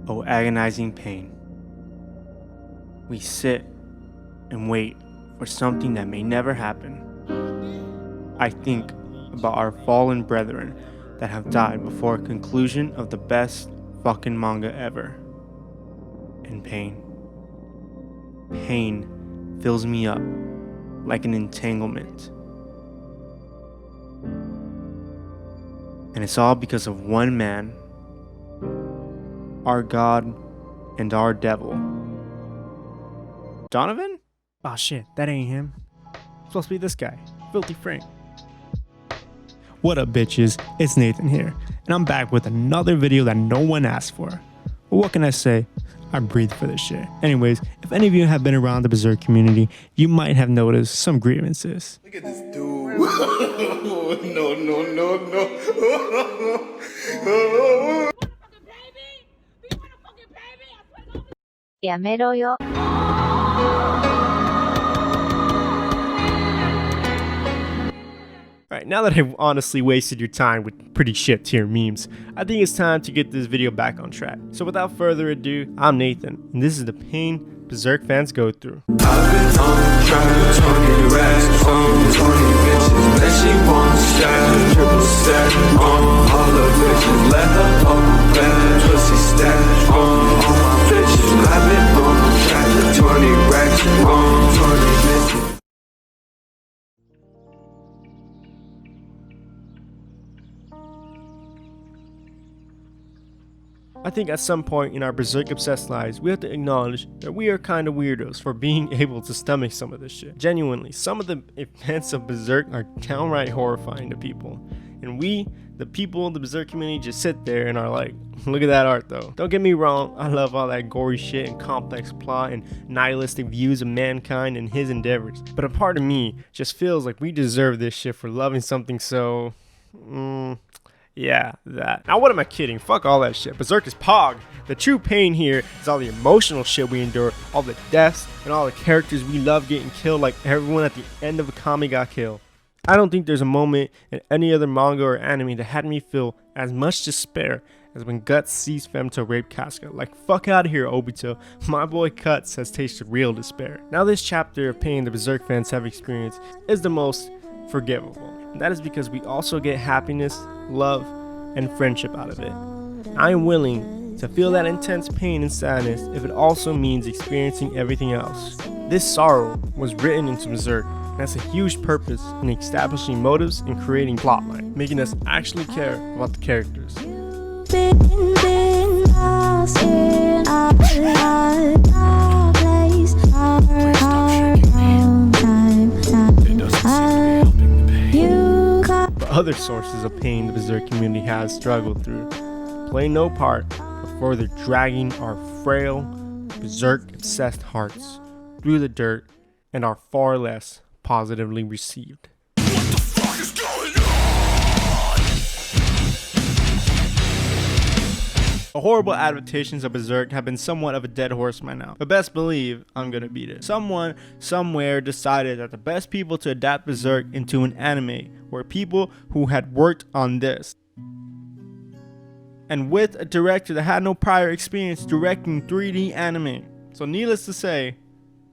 Oh, agonizing pain. We sit and wait for something that may never happen. I think about our fallen brethren that have died before a conclusion of the best fucking manga ever. And pain. Pain fills me up like an entanglement. And it's all because of one man, our God and our devil. Donovan? Oh shit, that ain't him. It's supposed to be this guy, Filthy Frank. What up bitches, it's Nathan here, and I'm back with another video that no one asked for. But what can I say? I breathe for this shit. Anyways, if any of you have been around the Berserk community, you might have noticed some grievances. Look at this dude. No. Alright, now that I've honestly wasted your time with pretty shit tier memes, I think it's time to get this video back on track. So without further ado, I'm Nathan, and this is the PAIN Berserk fans go through. I've been on track, 20 racks, 20 bitches, that she won't stack, triple stack, all the bitches, let her on bad, pussy stash, all my bitches, I've been on track, 20 racks, 20 bitches. I think at some point in our Berserk obsessed lives, we have to acknowledge that we are kind of weirdos for being able to stomach some of this shit. Genuinely, some of the events of Berserk are downright horrifying to people. And we, the people in the Berserk community, just sit there and are like, look at that art though. Don't get me wrong, I love all that gory shit and complex plot and nihilistic views of mankind and his endeavors. But a part of me just feels like we deserve this shit for loving something so... yeah, that. Now what am I kidding? Fuck all that shit. Berserk is Pog. The true pain here is all the emotional shit we endure, all the deaths, and all the characters we love getting killed like everyone at the end of a comic got killed. I don't think there's a moment in any other manga or anime that had me feel as much despair as when Guts sees Femto rape Casca. Like, fuck out of here, Obito. My boy Guts has tasted real despair. Now this chapter of pain the Berserk fans have experienced is the most forgivable. And that is because we also get happiness, love, and friendship out of it. I am willing to feel that intense pain and sadness if it also means experiencing everything else. This sorrow was written into Berserk and has a huge purpose in establishing motives and creating plotline, making us actually care about the characters. Other sources of pain the Berserk community has struggled through play no part of further dragging our frail, Berserk obsessed hearts through the dirt and are far less positively received. What the fuck is going on? The horrible adaptations of Berserk have been somewhat of a dead horse by now, but best believe I'm gonna beat it. Someone, somewhere decided that the best people to adapt Berserk into an anime were people who had worked on this. And with a director that had no prior experience directing 3D anime. So needless to say,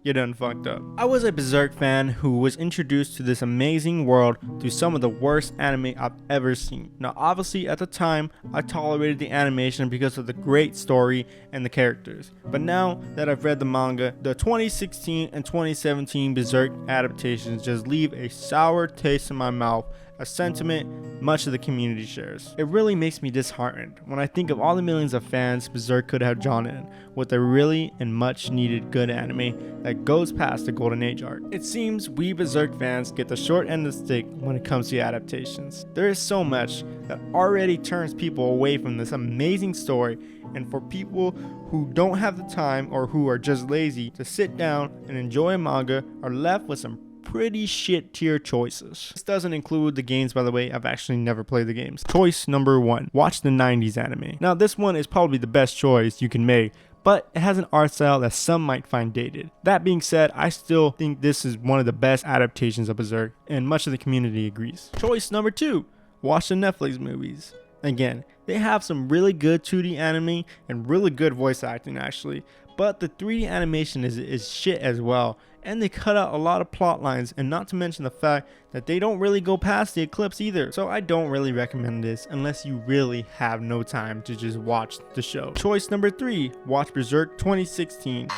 you done fucked up. I was a Berserk fan who was introduced to this amazing world through some of the worst anime I've ever seen. Now obviously at the time I tolerated the animation because of the great story and the characters. But now that I've read the manga, the 2016 and 2017 Berserk adaptations just leave a sour taste in my mouth, a sentiment much of the community shares. It really makes me disheartened when I think of all the millions of fans Berserk could have drawn in with a really and much needed good anime that goes past the golden age art. It seems we Berserk fans get the short end of the stick when it comes to adaptations. There is so much that already turns people away from this amazing story, and for people who don't have the time or who are just lazy to sit down and enjoy a manga are left with some pretty shit tier choices. This doesn't include the games, by the way. I've actually never played the games. Choice number 1, watch the 90s anime. Now this one is probably the best choice you can make, but it has an art style that some might find dated. That being said, I still think this is one of the best adaptations of Berserk, and much of the community agrees. Choice number 2, watch the Netflix movies. Again, they have some really good 2D anime and really good voice acting actually, but the 3D animation is shit as well, and they cut out a lot of plot lines, and not to mention the fact that they don't really go past the eclipse either. So I don't really recommend this unless you really have no time to just watch the show. Choice number 3, watch Berserk 2016.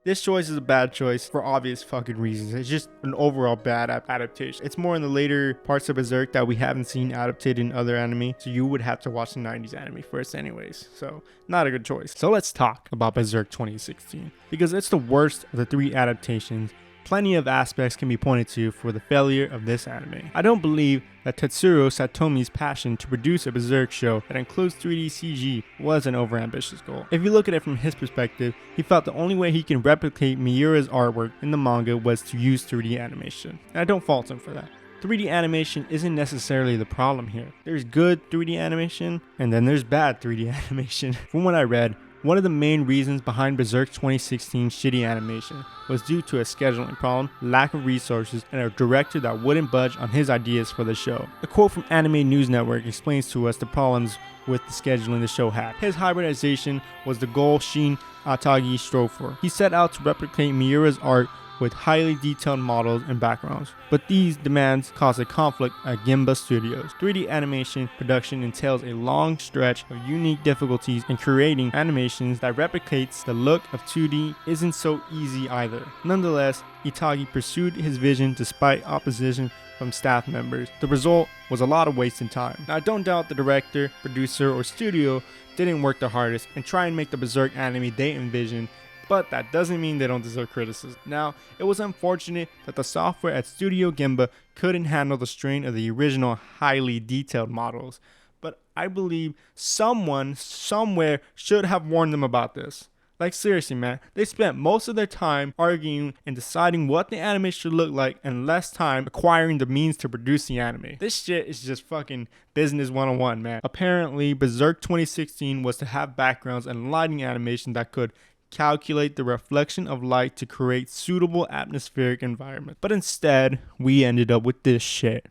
This choice is a bad choice for obvious fucking reasons. It's just an overall bad adaptation. It's more in the later parts of Berserk that we haven't seen adapted in other anime, so you would have to watch the 90s anime first anyways. So not a good choice. So let's talk about Berserk 2016, because it's the worst of the 3 adaptations. Plenty of aspects can be pointed to for the failure of this anime. I don't believe that Tetsuro Satomi's passion to produce a Berserk show that includes 3D CG was an overambitious goal. If you look at it from his perspective, he felt the only way he can replicate Miura's artwork in the manga was to use 3D animation. And I don't fault him for that. 3D animation isn't necessarily the problem here. There's good 3D animation, and then there's bad 3D animation. From what I read, one of the main reasons behind Berserk 2016's shitty animation was due to a scheduling problem, lack of resources, and a director that wouldn't budge on his ideas for the show. A quote from Anime News Network explains to us the problems with the scheduling the show had. His hybridization was the goal Shin Atagi strove for. He set out to replicate Miura's art with highly detailed models and backgrounds, but these demands caused a conflict at Gimba Studios. 3D animation production entails a long stretch of unique difficulties, and creating animations that replicates the look of 2D isn't so easy either. Nonetheless, Itagi pursued his vision despite opposition from staff members. The result was a lot of wasted time. Now, I don't doubt the director, producer, or studio didn't work the hardest and try and make the Berserk anime they envisioned, but that doesn't mean they don't deserve criticism. Now, it was unfortunate that the software at Studio Gimba couldn't handle the strain of the original highly detailed models, but I believe someone somewhere should have warned them about this. Like, seriously, man, they spent most of their time arguing and deciding what the anime should look like and less time acquiring the means to produce the anime. This shit is just fucking business 101, man. Apparently, Berserk 2016 was to have backgrounds and lighting animation that could calculate the reflection of light to create suitable atmospheric environment. But instead, we ended up with this shit.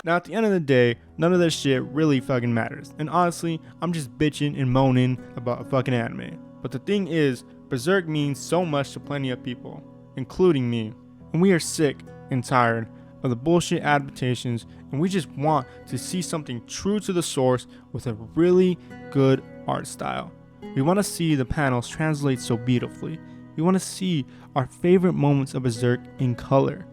Now, at the end of the day, none of this shit really fucking matters. And honestly, I'm just bitching and moaning about a fucking anime. But the thing is, Berserk means so much to plenty of people, including me. And we are sick and tired of the bullshit adaptations, and we just want to see something true to the source with a really good art style. We want to see the panels translate so beautifully. We want to see our favorite moments of Berserk in color,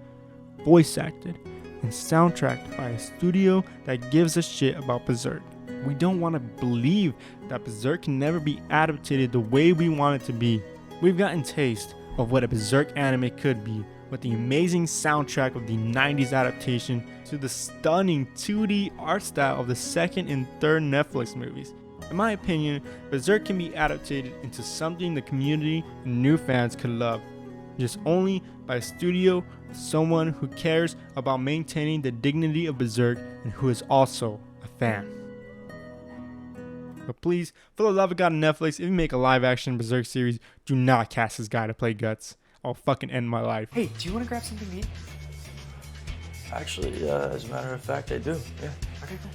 voice acted, and soundtracked by a studio that gives a shit about Berserk. We don't want to believe that Berserk can never be adapted the way we want it to be. We've gotten taste of what a Berserk anime could be, with the amazing soundtrack of the 90s adaptation to the stunning 2D art style of the second and third Netflix movies. In my opinion, Berserk can be adapted into something the community and new fans could love, just only by a studio, someone who cares about maintaining the dignity of Berserk and who is also a fan. But please, for the love of God on Netflix, if you make a live action Berserk series, do not cast this guy to play Guts. I'll fucking end my life. Hey, do you want to grab something to eat? Actually, as a matter of fact, I do. Yeah. Okay, cool.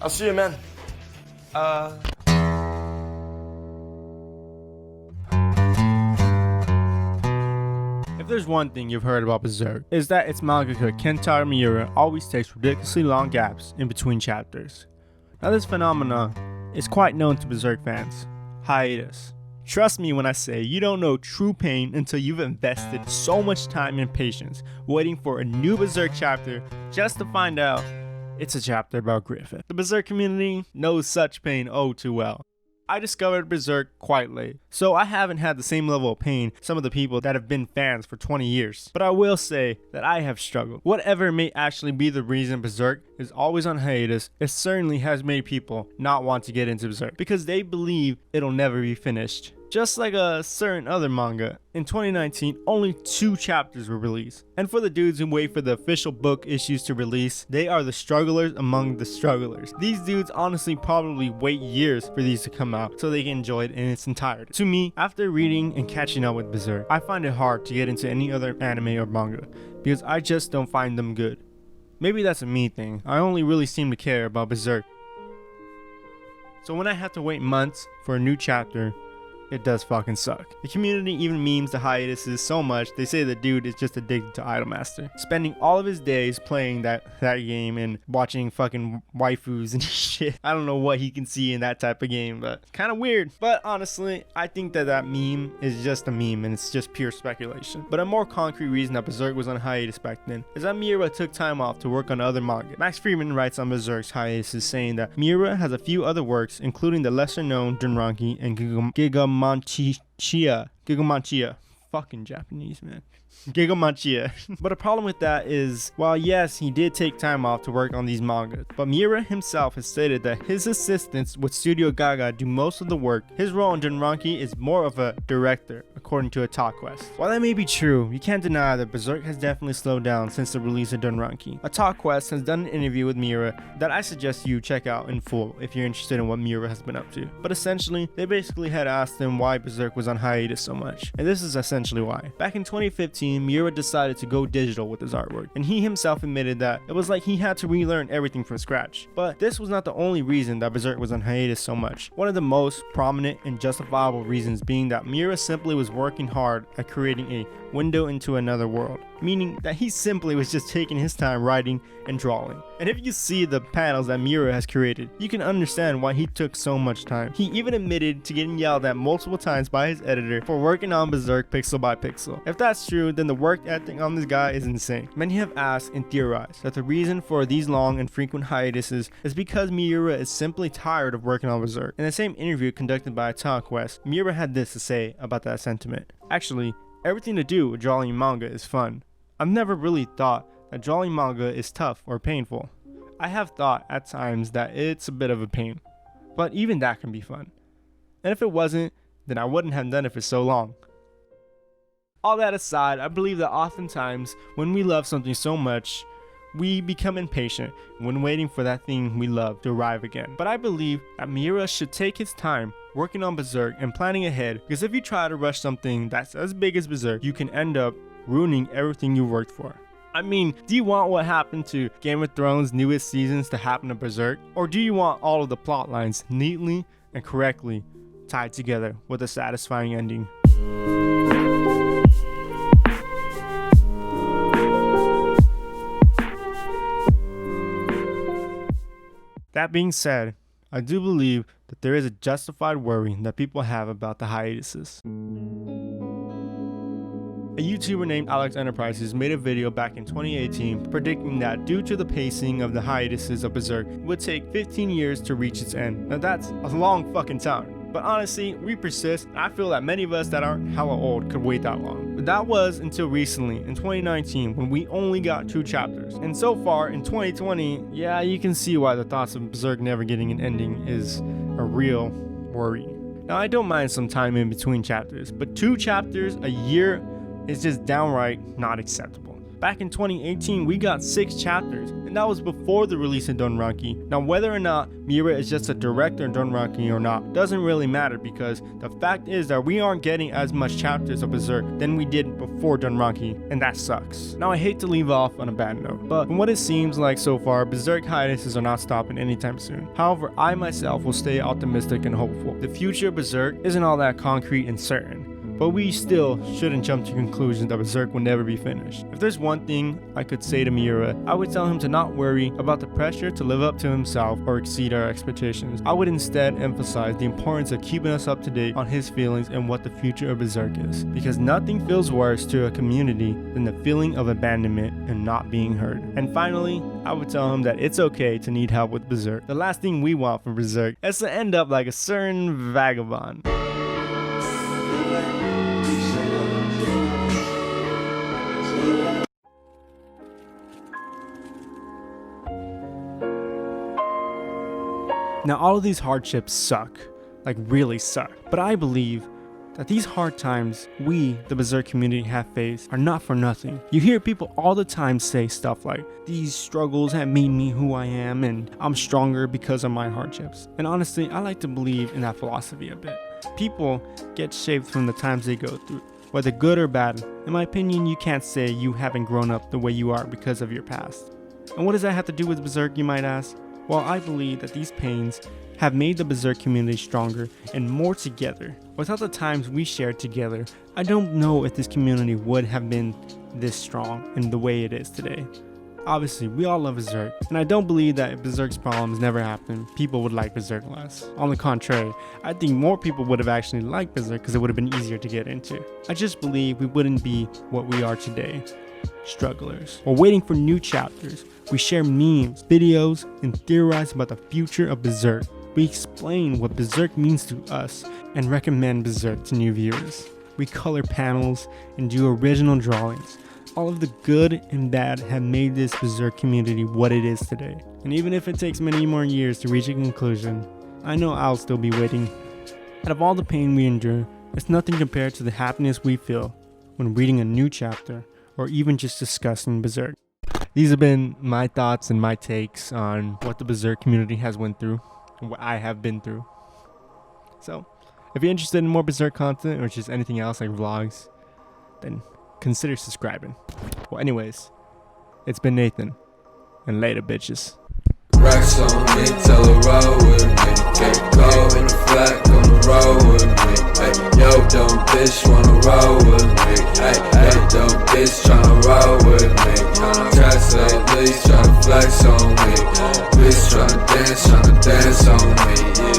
I'll see you, man. If there's one thing you've heard about Berserk, is that its mangaka Kentaro Miura always takes ridiculously long gaps in between chapters. Now, this phenomenon is quite known to Berserk fans. Hiatus. Trust me when I say you don't know true pain until you've invested so much time and patience waiting for a new Berserk chapter just to find out it's a chapter about Griffith. The Berserk community knows such pain oh too well. I discovered Berserk quite late, so I haven't had the same level of pain some of the people that have been fans for 20 years. But I will say that I have struggled. Whatever may actually be the reason Berserk is always on hiatus, it certainly has made people not want to get into Berserk because they believe it'll never be finished. Just like a certain other manga, in 2019, only 2 chapters were released. And for the dudes who wait for the official book issues to release, they are the strugglers among the strugglers. These dudes honestly probably wait years for these to come out so they can enjoy it in its entirety. To me, after reading and catching up with Berserk, I find it hard to get into any other anime or manga because I just don't find them good. Maybe that's a me thing. I only really seem to care about Berserk. So when I have to wait months for a new chapter, it does fucking suck. The community even memes the hiatuses so much, they say the dude is just addicted to Idolmaster, spending all of his days playing that game and watching fucking waifus and shit. I don't know what he can see in that type of game, but kind of weird. But honestly, I think that meme is just a meme and it's just pure speculation. But a more concrete reason that Berserk was on hiatus back then is that Miura took time off to work on other manga. Max Friedman writes on Berserk's hiatuses saying that Miura has a few other works, including the lesser known Dunranki and Gigamanchia. Fucking Japanese, man. Gigamanchia. But a problem with that is, while yes, he did take time off to work on these mangas, but Miura himself has stated that his assistants with Studio Gaga do most of the work. His role in Dunranki is more of a director, according to otaquest. While that may be true, you can't deny that Berserk has definitely slowed down since the release of Dunranki. otaquest has done an interview with Miura that I suggest you check out in full if you're interested in what Miura has been up to. But essentially, they basically had asked him why Berserk was on hiatus so much, and this is essentially why. Back in 2015, Miura decided to go digital with his artwork, and he himself admitted that it was like he had to relearn everything from scratch. But this was not the only reason that Berserk was on hiatus so much. One of the most prominent and justifiable reasons being that Miura simply was working hard at creating a window into another world, meaning that he simply was just taking his time writing and drawing. And if you see the panels that Miura has created, you can understand why he took so much time. He even admitted to getting yelled at multiple times by his editor for working on Berserk pixel by pixel. If that's true, then the work ethic on this guy is insane. Many have asked and theorized that the reason for these long and frequent hiatuses is because Miura is simply tired of working on Berserk. In the same interview conducted by otaquest, Miura had this to say about that sentiment. Actually, everything to do with drawing manga is fun. I've never really thought that drawing manga is tough or painful. I have thought at times that it's a bit of a pain, but even that can be fun. And if it wasn't, then I wouldn't have done it for so long. All that aside, I believe that oftentimes when we love something so much, we become impatient when waiting for that thing we love to arrive again. But I believe that Miura should take his time working on Berserk and planning ahead, because if you try to rush something that's as big as Berserk, you can end up ruining everything you worked for. I mean, do you want what happened to Game of Thrones' newest seasons to happen to Berserk? Or do you want all of the plot lines neatly and correctly tied together with a satisfying ending? That being said, I do believe that there is a justified worry that people have about the hiatuses. A YouTuber named Alex Enterprises made a video back in 2018 predicting that due to the pacing of the hiatuses of Berserk, it would take 15 years to reach its end. Now that's a long fucking time. But honestly, we persist, and I feel that many of us that aren't hella old could wait that long. But that was until recently, in 2019, when we only got 2 chapters. And so far, in 2020, yeah, you can see why the thoughts of Berserk never getting an ending is a real worry. Now, I don't mind some time in between chapters, but 2 chapters a year is just downright not acceptable. Back in 2018, we got 6 chapters, and that was before the release of Dunranki. Now, whether or not Miura is just a director in Dunranki or not doesn't really matter, because the fact is that we aren't getting as much chapters of Berserk than we did before Dunranki, and that sucks. Now, I hate to leave off on a bad note, but from what it seems like so far, Berserk hiatuses are not stopping anytime soon. However, I myself will stay optimistic and hopeful. The future of Berserk isn't all that concrete and certain, but we still shouldn't jump to conclusions that Berserk will never be finished. If there's one thing I could say to Miura, I would tell him to not worry about the pressure to live up to himself or exceed our expectations. I would instead emphasize the importance of keeping us up to date on his feelings and what the future of Berserk is. Because nothing feels worse to a community than the feeling of abandonment and not being heard. And finally, I would tell him that it's okay to need help with Berserk. The last thing we want from Berserk is to end up like a certain vagabond. Now, all of these hardships suck, like really suck, but I believe that these hard times we, the Berserk community, have faced are not for nothing. You hear people all the time say stuff like, these struggles have made me who I am and I'm stronger because of my hardships. And honestly, I like to believe in that philosophy a bit. People get shaped from the times they go through, whether good or bad. In my opinion, you can't say you haven't grown up the way you are because of your past. And what does that have to do with Berserk, you might ask? Well, I believe that these pains have made the Berserk community stronger and more together. Without the times we shared together, I don't know if this community would have been this strong in the way it is today. Obviously, we all love Berserk, and I don't believe that if Berserk's problems never happened, people would like Berserk less. On the contrary, I think more people would have actually liked Berserk because it would have been easier to get into. I just believe we wouldn't be what we are today. Strugglers. While waiting for new chapters, we share memes, videos, and theorize about the future of Berserk. We explain what Berserk means to us and recommend Berserk to new viewers. We color panels and do original drawings. All of the good and bad have made this Berserk community what it is today. And even if it takes many more years to reach a conclusion, I know I'll still be waiting. Out of all the pain we endure, it's nothing compared to the happiness we feel when reading a new chapter or even just discussing Berserk. These have been my thoughts and my takes on what the Berserk community has went through, and what I have been through. So, if you're interested in more Berserk content or just anything else like vlogs, then consider subscribing. Well, anyways, it's been Nathan, and later, bitches. Racks on me, tell her roll with me. Can't go in the flat, gonna roll with me. Hey, yo, dumb bitch wanna roll with me. Hey, dumb bitch tryna roll with me. Tax at least tryna flex on me. Bitch tryna dance on me. Yeah.